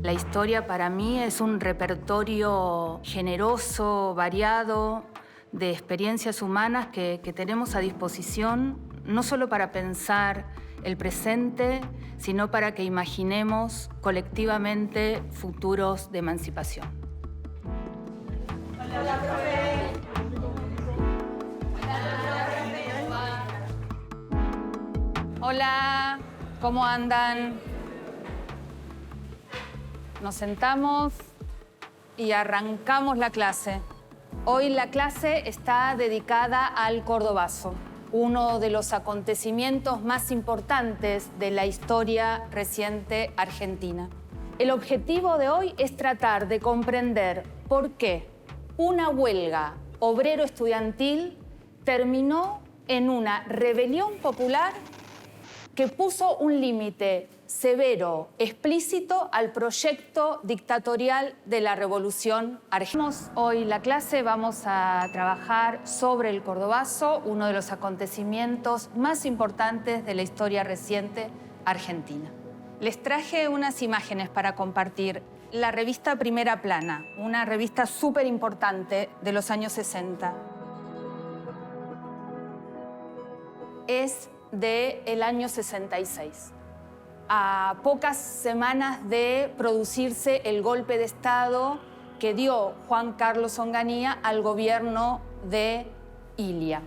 La historia para mí es un repertorio generoso, variado, de experiencias humanas que tenemos a disposición, no solo para pensar el presente, sino para que imaginemos colectivamente futuros de emancipación. Hola, profe. Hola, ¿cómo andan? Nos sentamos y arrancamos la clase. Hoy la clase está dedicada al Cordobazo, uno de los acontecimientos más importantes de la historia reciente argentina. El objetivo de hoy es tratar de comprender por qué una huelga obrero-estudiantil terminó en una rebelión popular que puso un límite severo, explícito al proyecto dictatorial de la Revolución Argentina. Hoy la clase vamos a trabajar sobre el Cordobazo, uno de los acontecimientos más importantes de la historia reciente argentina. Les traje unas imágenes para compartir. La revista Primera Plana, una revista súper importante de los años 60. Es del año 66. A pocas semanas de producirse el golpe de Estado que dio Juan Carlos Onganía al gobierno de Ilia.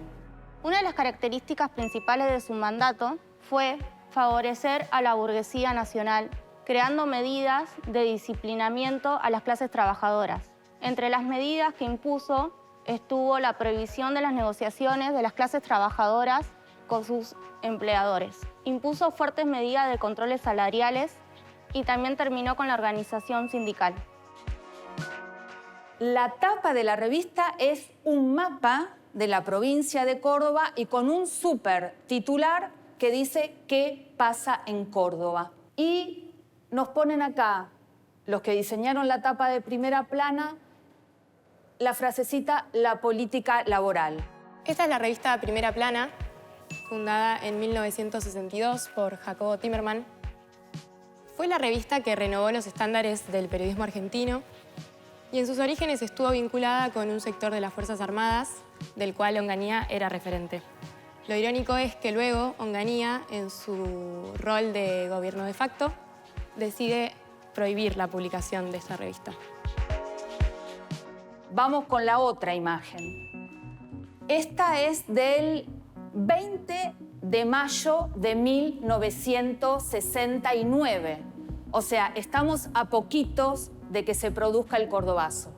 Una de las características principales de su mandato fue favorecer a la burguesía nacional, creando medidas de disciplinamiento a las clases trabajadoras. Entre las medidas que impuso estuvo la prohibición de las negociaciones de las clases trabajadoras con sus empleadores. Impuso fuertes medidas de controles salariales y también terminó con la organización sindical. La tapa de la revista es un mapa de la provincia de Córdoba y con un súper titular que dice ¿qué pasa en Córdoba? Y nos ponen acá, los que diseñaron la tapa de Primera Plana, la frasecita «la política laboral». Esta es la revista Primera Plana, fundada en 1962 por Jacobo Timerman. Fue la revista que renovó los estándares del periodismo argentino y en sus orígenes estuvo vinculada con un sector de las Fuerzas Armadas, del cual Onganía era referente. Lo irónico es que luego Onganía, en su rol de gobierno de facto, decide prohibir la publicación de esta revista. Vamos con la otra imagen. Esta es del 20 de mayo de 1969. O sea, estamos a poquitos de que se produzca el Cordobazo.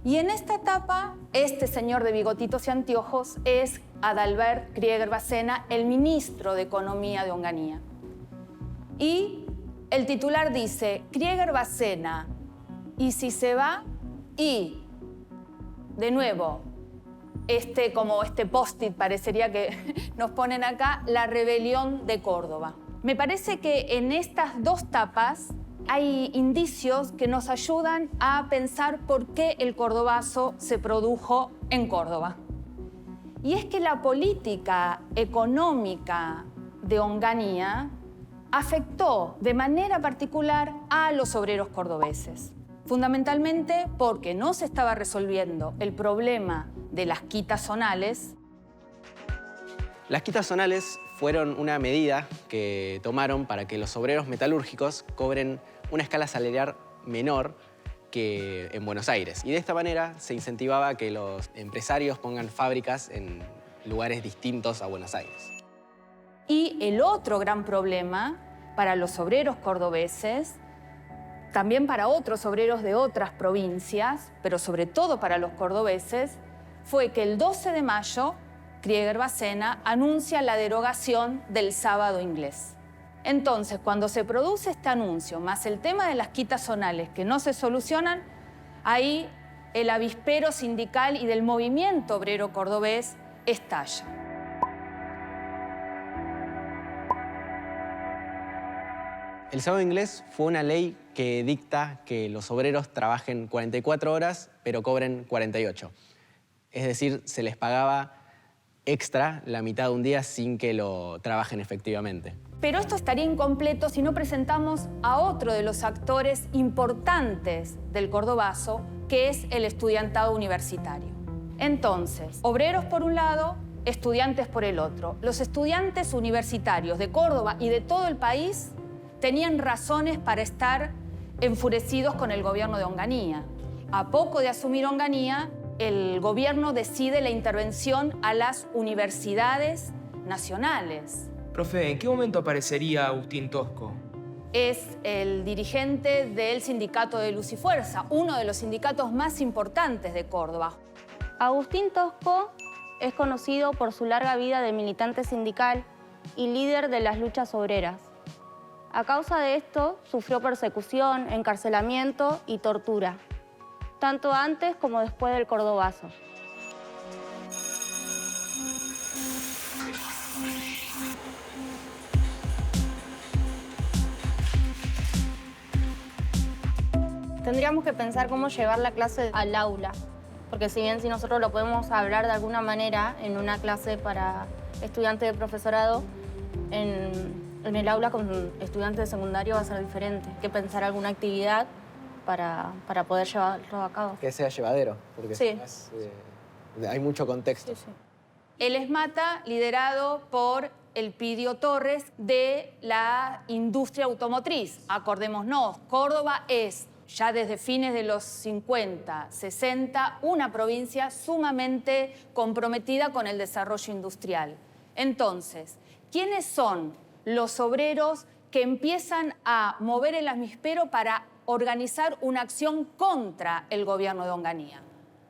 Y en esta etapa, este señor de bigotitos y anteojos es Adalbert Krieger Bacena, el ministro de Economía de Onganía. Y el titular dice, Krieger Bacena, ¿y si se va? Y, de nuevo, como este post-it parecería que nos ponen acá, la rebelión de Córdoba. Me parece que en estas dos tapas hay indicios que nos ayudan a pensar por qué el Cordobazo se produjo en Córdoba. Y es que la política económica de Onganía afectó de manera particular a los obreros cordobeses. Fundamentalmente porque no se estaba resolviendo el problema de las quitas zonales. Las quitas zonales fueron una medida que tomaron para que los obreros metalúrgicos cobren una escala salarial menor que en Buenos Aires. Y de esta manera se incentivaba que los empresarios pongan fábricas en lugares distintos a Buenos Aires. Y el otro gran problema para los obreros cordobeses, también para otros obreros de otras provincias, pero sobre todo para los cordobeses, fue que el 12 de mayo Krieger Bacena anuncia la derogación del sábado inglés. Entonces, cuando se produce este anuncio, más el tema de las quitas zonales que no se solucionan, ahí el avispero sindical y del movimiento obrero cordobés estalla. El sábado inglés fue una ley que dicta que los obreros trabajen 44 horas, pero cobren 48. Es decir, se les pagaba extra la mitad de un día sin que lo trabajen efectivamente. Pero esto estaría incompleto si no presentamos a otro de los actores importantes del cordobazo, que es el estudiantado universitario. Entonces, obreros por un lado, estudiantes por el otro. Los estudiantes universitarios de Córdoba y de todo el país tenían razones para estar enfurecidos con el gobierno de Onganía. A poco de asumir Onganía, el gobierno decide la intervención a las universidades nacionales. Profe, ¿en qué momento aparecería Agustín Tosco? Es el dirigente del sindicato de Luz y Fuerza, uno de los sindicatos más importantes de Córdoba. Agustín Tosco es conocido por su larga vida de militante sindical y líder de las luchas obreras. A causa de esto, sufrió persecución, encarcelamiento y tortura, tanto antes como después del cordobazo. Tendríamos que pensar cómo llevar la clase al aula, porque si bien si nosotros lo podemos hablar de alguna manera en una clase para estudiantes de profesorado, en el aula con estudiantes de secundario va a ser diferente. Hay que pensar alguna actividad para poder llevarlo a cabo. Que sea llevadero, porque Sí. hay mucho contexto. Sí, sí. El ESMATA, liderado por Elpidio Torres, de la industria automotriz. Acordémonos, Córdoba es, ya desde fines de los 50, 60, una provincia sumamente comprometida con el desarrollo industrial. Entonces, ¿quiénes son los obreros que empiezan a mover el avispero para organizar una acción contra el gobierno de Onganía?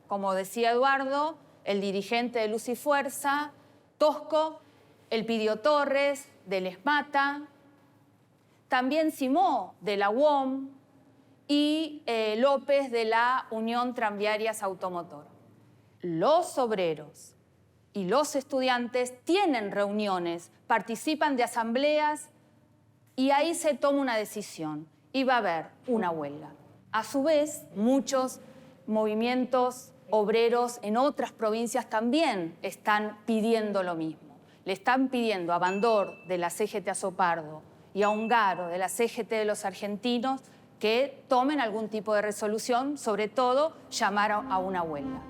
Como decía Eduardo, el dirigente de Luz y Fuerza, Tosco, Elpidio Torres, del ESMATA, también Simó, de la UOM, y López, de la Unión Tranviarias Automotor. Los obreros y los estudiantes tienen reuniones, participan de asambleas y ahí se toma una decisión y va a haber una huelga. A su vez, muchos movimientos obreros en otras provincias también están pidiendo lo mismo. Le están pidiendo a Bandor, de la CGT Azopardo, y a Ongaro, de la CGT de los Argentinos, que tomen algún tipo de resolución, sobre todo llamar a una huelga.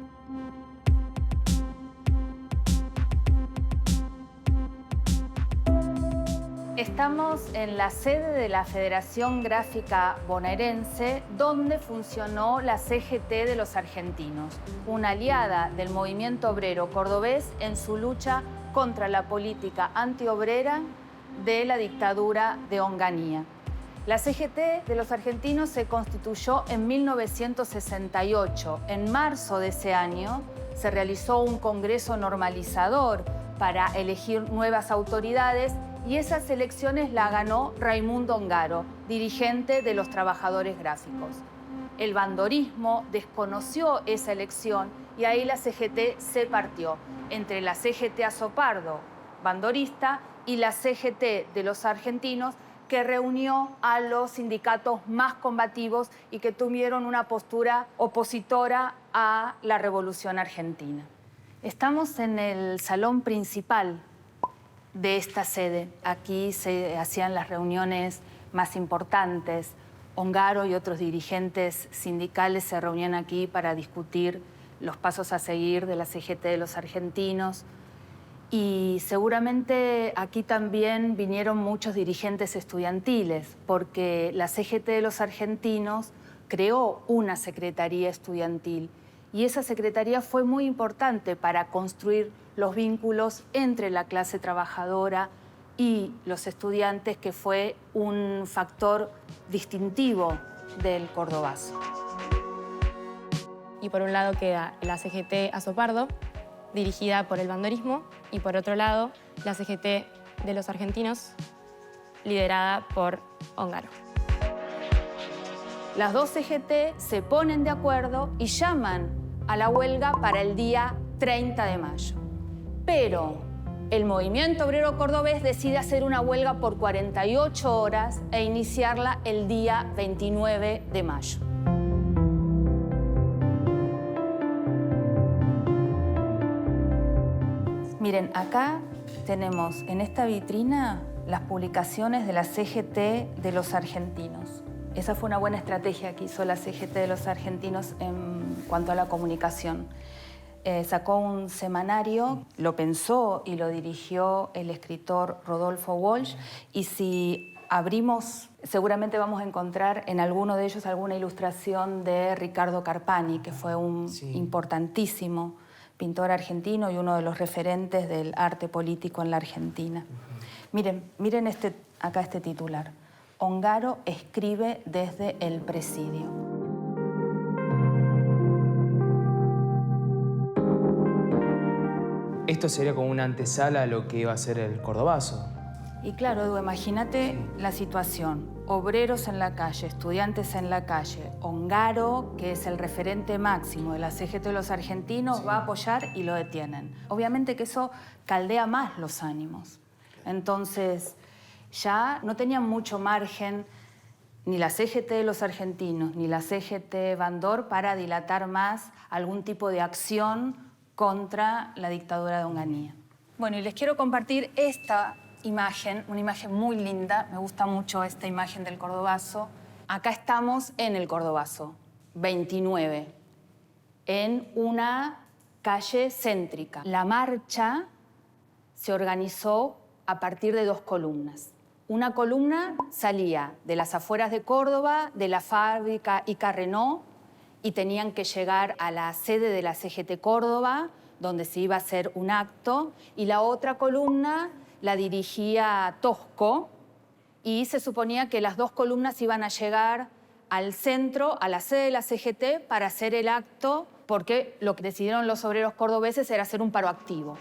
Estamos en la sede de la Federación Gráfica Bonaerense, donde funcionó la CGT de los Argentinos, una aliada del movimiento obrero cordobés en su lucha contra la política antiobrera de la dictadura de Onganía. La CGT de los Argentinos se constituyó en 1968. En marzo de ese año se realizó un congreso normalizador para elegir nuevas autoridades y esas elecciones la ganó Raimundo Ongaro, dirigente de los trabajadores gráficos. El bandorismo desconoció esa elección y ahí la CGT se partió entre la CGT Azopardo, bandorista, y la CGT de los argentinos, que reunió a los sindicatos más combativos y que tuvieron una postura opositora a la Revolución Argentina. Estamos en el salón principal de esta sede. Aquí se hacían las reuniones más importantes. Ongaro y otros dirigentes sindicales se reunían aquí para discutir los pasos a seguir de la CGT de los argentinos. Y seguramente aquí también vinieron muchos dirigentes estudiantiles, porque la CGT de los argentinos creó una secretaría estudiantil y esa secretaría fue muy importante para construir los vínculos entre la clase trabajadora y los estudiantes, que fue un factor distintivo del cordobazo. Y por un lado queda la CGT Azopardo, dirigida por el bandorismo, y por otro lado, la CGT de los argentinos, liderada por Ongaro. Las dos CGT se ponen de acuerdo y llaman a la huelga para el día 30 de mayo. Pero el movimiento obrero cordobés decide hacer una huelga por 48 horas e iniciarla el día 29 de mayo. Miren, acá tenemos en esta vitrina las publicaciones de la CGT de los argentinos. Esa fue una buena estrategia que hizo la CGT de los argentinos en cuanto a la comunicación. Sacó un semanario, lo pensó y lo dirigió el escritor Rodolfo Walsh, y si abrimos, seguramente vamos a encontrar en alguno de ellos alguna ilustración de Ricardo Carpani, que fue un importantísimo pintor argentino y uno de los referentes del arte político en la Argentina. Miren acá este titular. Ongaro escribe desde el presidio. Esto sería como una antesala a lo que iba a ser el Cordobazo. Y claro, Edu, imagínate la situación. Obreros en la calle, estudiantes en la calle. Ongaro, que es el referente máximo de la CGT de los argentinos, va a apoyar y lo detienen. Obviamente que eso caldea más los ánimos. Entonces, ya no tenían mucho margen ni la CGT de los argentinos ni la CGT Bandor para dilatar más algún tipo de acción contra la dictadura de Onganía. Bueno, y les quiero compartir esta imagen, una imagen muy linda. Me gusta mucho esta imagen del Cordobazo. Acá estamos en el Cordobazo, 29, en una calle céntrica. La marcha se organizó a partir de dos columnas. Una columna salía de las afueras de Córdoba, de la fábrica Ica Renault, y tenían que llegar a la sede de la CGT Córdoba, donde se iba a hacer un acto, y la otra columna la dirigía Tosco, y se suponía que las dos columnas iban a llegar al centro, a la sede de la CGT, para hacer el acto, porque lo que decidieron los obreros cordobeses era hacer un paro activo.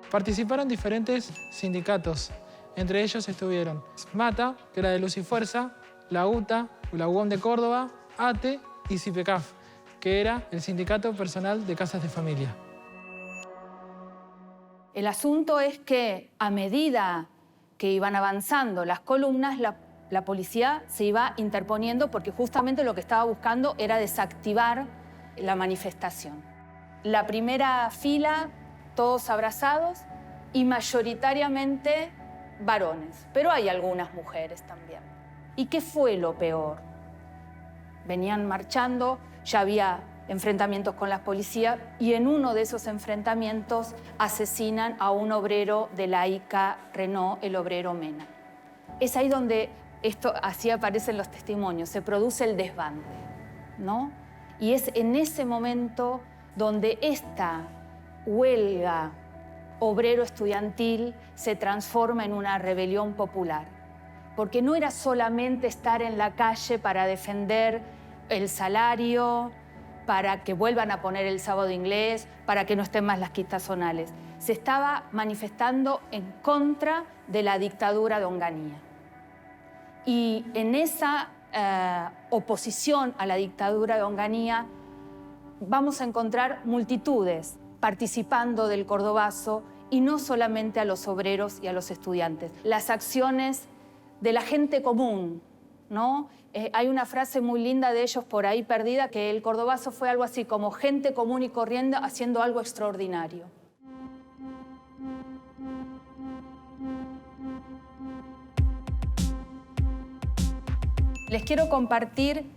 Participaron diferentes sindicatos. Entre ellos estuvieron MATA, que era de Luz y Fuerza, la UTA, la UOM de Córdoba, ATE y CIPECAF, que era el Sindicato Personal de Casas de Familia. El asunto es que a medida que iban avanzando las columnas, la policía se iba interponiendo porque justamente lo que estaba buscando era desactivar la manifestación. La primera fila, todos abrazados y mayoritariamente varones, pero hay algunas mujeres también. ¿Y qué fue lo peor? Venían marchando, ya había enfrentamientos con la policía y en uno de esos enfrentamientos asesinan a un obrero de la Ica Renault, el obrero Mena. Es ahí donde así aparecen los testimonios, se produce el desbande, ¿no? Y es en ese momento donde esta huelga obrero estudiantil se transforma en una rebelión popular. Porque no era solamente estar en la calle para defender el salario, para que vuelvan a poner el sábado inglés, para que no estén más las quitas zonales. Se estaba manifestando en contra de la dictadura de Onganía. Y en esa oposición a la dictadura de Onganía vamos a encontrar multitudes participando del Cordobazo y no solamente a los obreros y a los estudiantes. Las acciones de la gente común, ¿no? Hay una frase muy linda de ellos por ahí perdida, que el Cordobazo fue algo así como gente común y corriente haciendo algo extraordinario. Les quiero compartir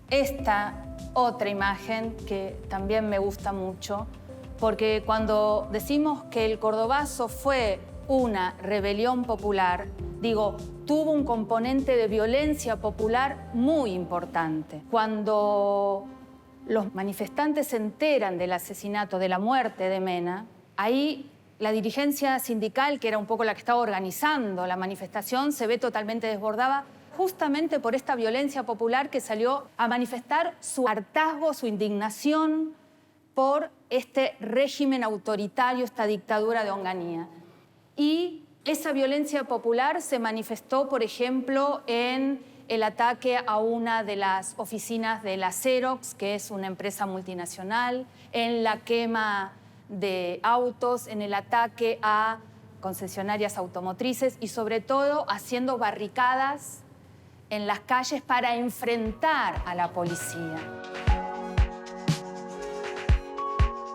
esta otra imagen que también me gusta mucho, porque cuando decimos que el Cordobazo fue una rebelión popular, digo, tuvo un componente de violencia popular muy importante. Cuando los manifestantes se enteran del asesinato, de la muerte de Mena, ahí la dirigencia sindical, que era un poco la que estaba organizando la manifestación, se ve totalmente desbordada justamente por esta violencia popular que salió a manifestar su hartazgo, su indignación por este régimen autoritario, esta dictadura de Onganía. Y esa violencia popular se manifestó, por ejemplo, en el ataque a una de las oficinas de la Xerox, que es una empresa multinacional, en la quema de autos, en el ataque a concesionarias automotrices y sobre todo haciendo barricadas en las calles para enfrentar a la policía.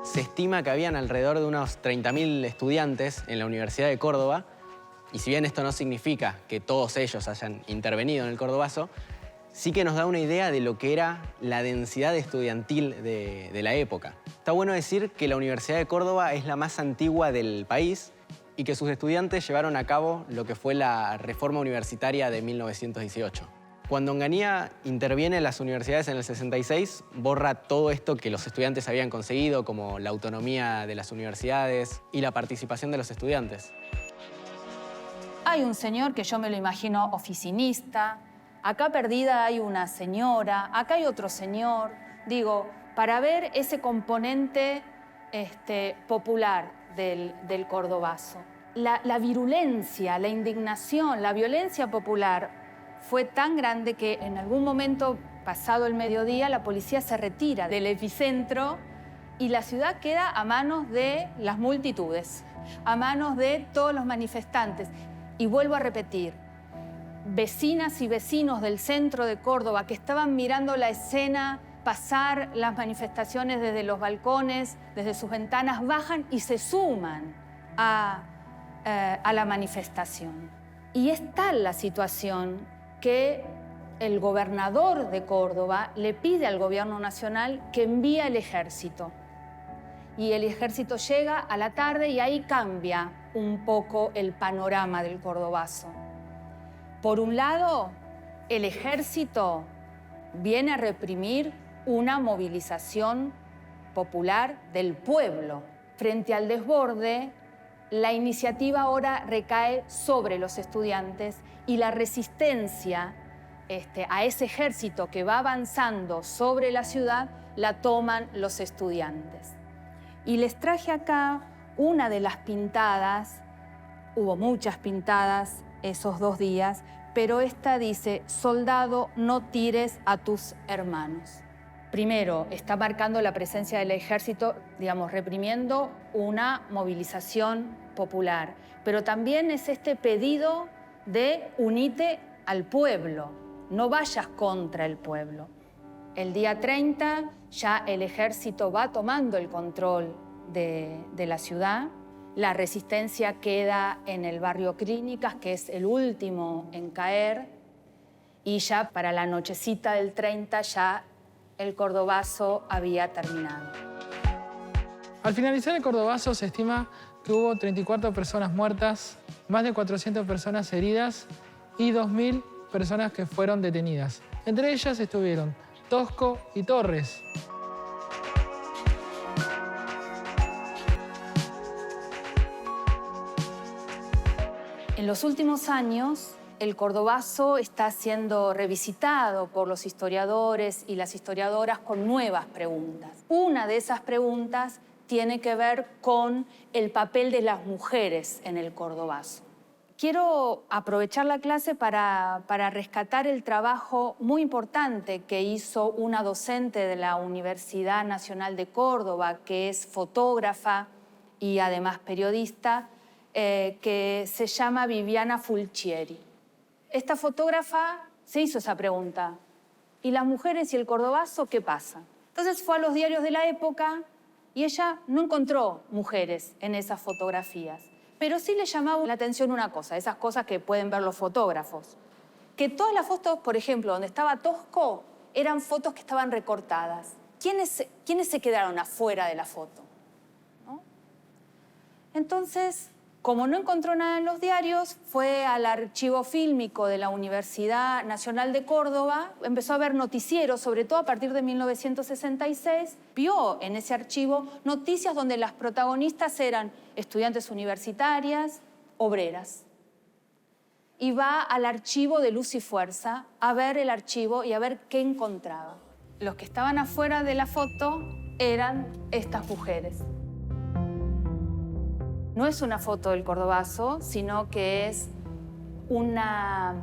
Se estima que habían alrededor de unos 30.000 estudiantes en la Universidad de Córdoba Y si bien esto no significa que todos ellos hayan intervenido en el Cordobazo, sí que nos da una idea de lo que era la densidad estudiantil de la época. Está bueno decir que la Universidad de Córdoba es la más antigua del país y que sus estudiantes llevaron a cabo lo que fue la reforma universitaria de 1918. Cuando Onganía interviene en las universidades en el 66, borra todo esto que los estudiantes habían conseguido, como la autonomía de las universidades y la participación de los estudiantes. Hay un señor que yo me lo imagino oficinista, acá perdida hay una señora, acá hay otro señor. Digo, para ver ese componente popular del Cordobazo. La virulencia, la indignación, la violencia popular fue tan grande que en algún momento, pasado el mediodía, la policía se retira del epicentro y la ciudad queda a manos de las multitudes, a manos de todos los manifestantes. Y vuelvo a repetir, vecinas y vecinos del centro de Córdoba que estaban mirando la escena pasar las manifestaciones desde los balcones, desde sus ventanas, bajan y se suman a la manifestación. Y es tal la situación que el gobernador de Córdoba le pide al gobierno nacional que envíe el ejército. Y el ejército llega a la tarde y ahí cambia un poco el panorama del Cordobazo. Por un lado, el ejército viene a reprimir una movilización popular del pueblo. Frente al desborde, la iniciativa ahora recae sobre los estudiantes y la resistencia a ese ejército que va avanzando sobre la ciudad la toman los estudiantes. Y les traje acá una de las pintadas, hubo muchas pintadas esos 2 días, pero esta dice: soldado, no tires a tus hermanos. Primero, está marcando la presencia del ejército, digamos, reprimiendo una movilización popular, pero también es este pedido de unite al pueblo, no vayas contra el pueblo. El día 30 ya el ejército va tomando el control de la ciudad. La resistencia queda en el barrio Clínicas, que es el último en caer, y ya para la nochecita del 30 ya el Cordobazo había terminado. Al finalizar el Cordobazo se estima que hubo 34 personas muertas, más de 400 personas heridas y 2.000 personas que fueron detenidas. Entre ellas estuvieron Tosco y Torres. En los últimos años, el Cordobazo está siendo revisitado por los historiadores y las historiadoras con nuevas preguntas. Una de esas preguntas tiene que ver con el papel de las mujeres en el Cordobazo. Quiero aprovechar la clase para rescatar el trabajo muy importante que hizo una docente de la Universidad Nacional de Córdoba, que es fotógrafa y además periodista, que se llama Viviana Fulcieri. Esta fotógrafa se hizo esa pregunta: ¿y las mujeres y el Cordobazo qué pasa? Entonces fue a los diarios de la época y ella no encontró mujeres en esas fotografías. Pero sí le llamaba la atención una cosa, esas cosas que pueden ver los fotógrafos. Que todas las fotos, por ejemplo, donde estaba Tosco, eran fotos que estaban recortadas. ¿Quiénes se quedaron afuera de la foto? ¿No? Entonces, como no encontró nada en los diarios, fue al archivo fílmico de la Universidad Nacional de Córdoba, empezó a ver noticieros, sobre todo a partir de 1966, vio en ese archivo noticias donde las protagonistas eran estudiantes universitarias, obreras. Y va al archivo de Luz y Fuerza a ver el archivo y a ver qué encontraba. Los que estaban afuera de la foto eran estas mujeres. No es una foto del Cordobazo, sino que es una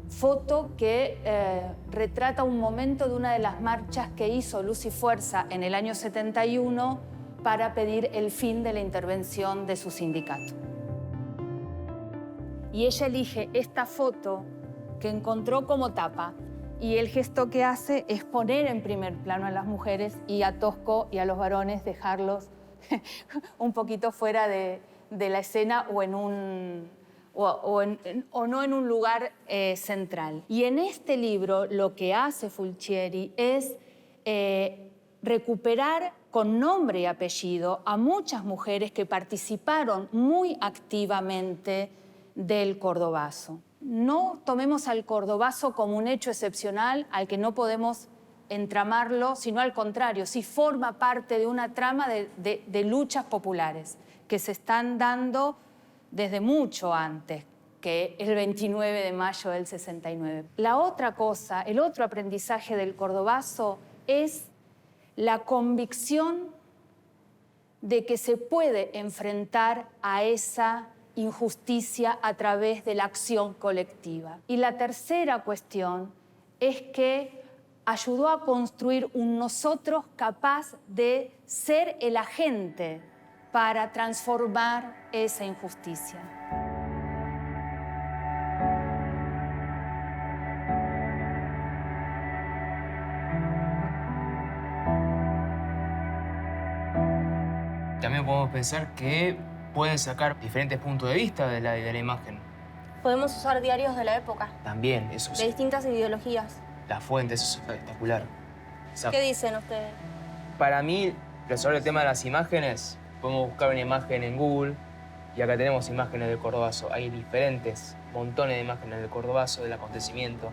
foto que retrata un momento de una de las marchas que hizo Luz y Fuerza en el año 71 para pedir el fin de la intervención de su sindicato. Y ella elige esta foto que encontró como tapa, y el gesto que hace es poner en primer plano a las mujeres y a Tosco y a los varones dejarlos un poquito fuera de la escena o o no en un lugar central. Y en este libro lo que hace Fulcieri es recuperar con nombre y apellido a muchas mujeres que participaron muy activamente del Cordobazo. No tomemos al Cordobazo como un hecho excepcional al que no podemos entramarlo, sino al contrario, sí forma parte de una trama de luchas populares que se están dando desde mucho antes que el 29 de mayo del 69. La otra cosa, el otro aprendizaje del Cordobazo es la convicción de que se puede enfrentar a esa injusticia a través de la acción colectiva. Y la tercera cuestión es que ayudó a construir un nosotros capaz de ser el agente para transformar esa injusticia. También podemos pensar que pueden sacar diferentes puntos de vista de la imagen. Podemos usar diarios de la época, También, eso de sí. distintas ideologías. La fuente, eso es espectacular. ¿Qué dicen ustedes? Para mí, sobre el tema de las imágenes, podemos buscar una imagen en Google y acá tenemos imágenes del Cordobazo. Hay diferentes, montones de imágenes del Cordobazo, del acontecimiento.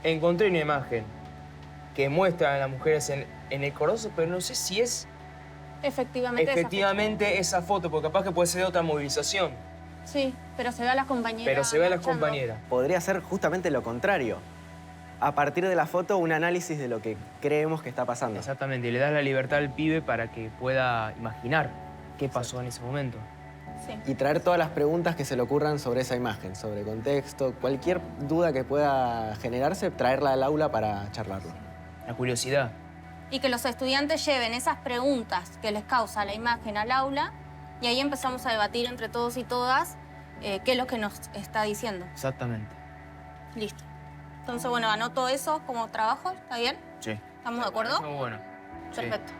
Encontré una imagen que muestra a las mujeres en el Cordobazo, pero no sé si es Efectivamente esa foto, porque capaz que puede ser de otra movilización. Sí, pero se ve a las compañeras. Pero se ve a las marchando. compañeras. Podría ser justamente lo contrario. A partir de la foto, un análisis de lo que creemos que está pasando. Exactamente, y le das la libertad al pibe para que pueda imaginar qué pasó en ese momento. Sí. Y traer todas las preguntas que se le ocurran sobre esa imagen, sobre contexto, cualquier duda que pueda generarse, traerla al aula para charlarlo. La curiosidad. Y que los estudiantes lleven esas preguntas que les causa la imagen al aula y ahí empezamos a debatir entre todos y todas qué es lo que nos está diciendo. Exactamente. Listo. Entonces, bueno, anoto eso como trabajo, ¿está bien? Sí. ¿Estamos de acuerdo? Muy bueno. Sí. Perfecto.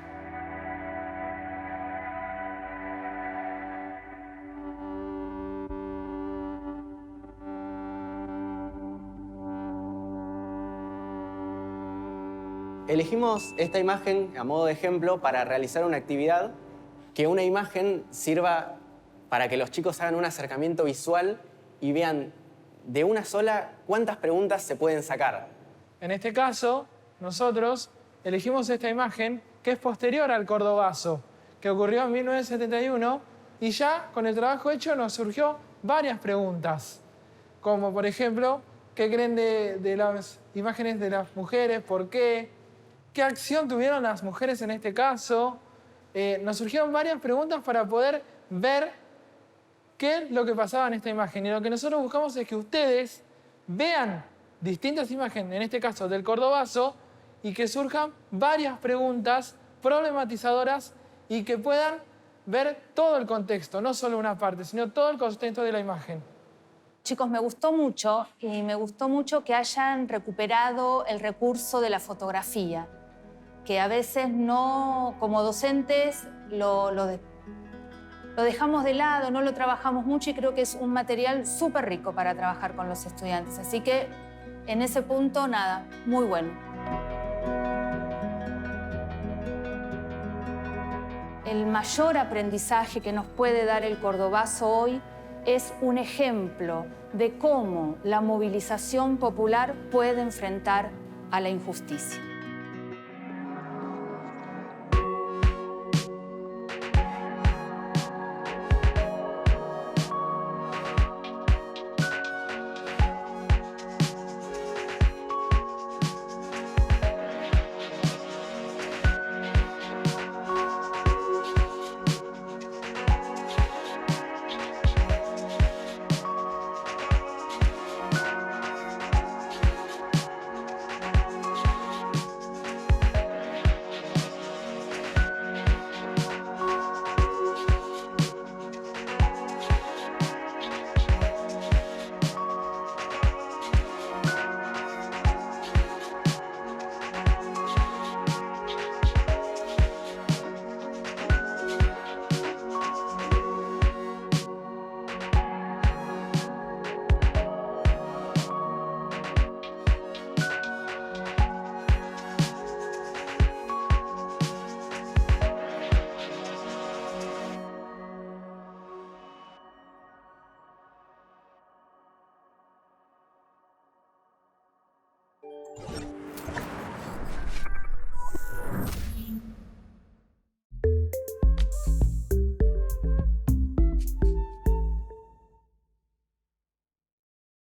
Elegimos esta imagen a modo de ejemplo para realizar una actividad que una imagen sirva para que los chicos hagan un acercamiento visual y vean de una sola cuántas preguntas se pueden sacar. En este caso, nosotros elegimos esta imagen que es posterior al Cordobazo, que ocurrió en 1971, y ya con el trabajo hecho nos surgió varias preguntas, como por ejemplo, ¿qué creen de las imágenes de las mujeres? ¿Por qué? ¿Qué acción tuvieron las mujeres en este caso? Nos surgieron varias preguntas para poder ver qué es lo que pasaba en esta imagen. Y lo que nosotros buscamos es que ustedes vean distintas imágenes, en este caso del Cordobazo, y que surjan varias preguntas problematizadoras y que puedan ver todo el contexto, no solo una parte, sino todo el contexto de la imagen. Chicos, me gustó mucho y me gustó mucho que hayan recuperado el recurso de la fotografía, que a veces no, como docentes, lo dejamos de lado, no lo trabajamos mucho y creo que es un material súper rico para trabajar con los estudiantes. Así que en ese punto, nada, muy bueno. El mayor aprendizaje que nos puede dar el Cordobazo hoy es un ejemplo de cómo la movilización popular puede enfrentar a la injusticia.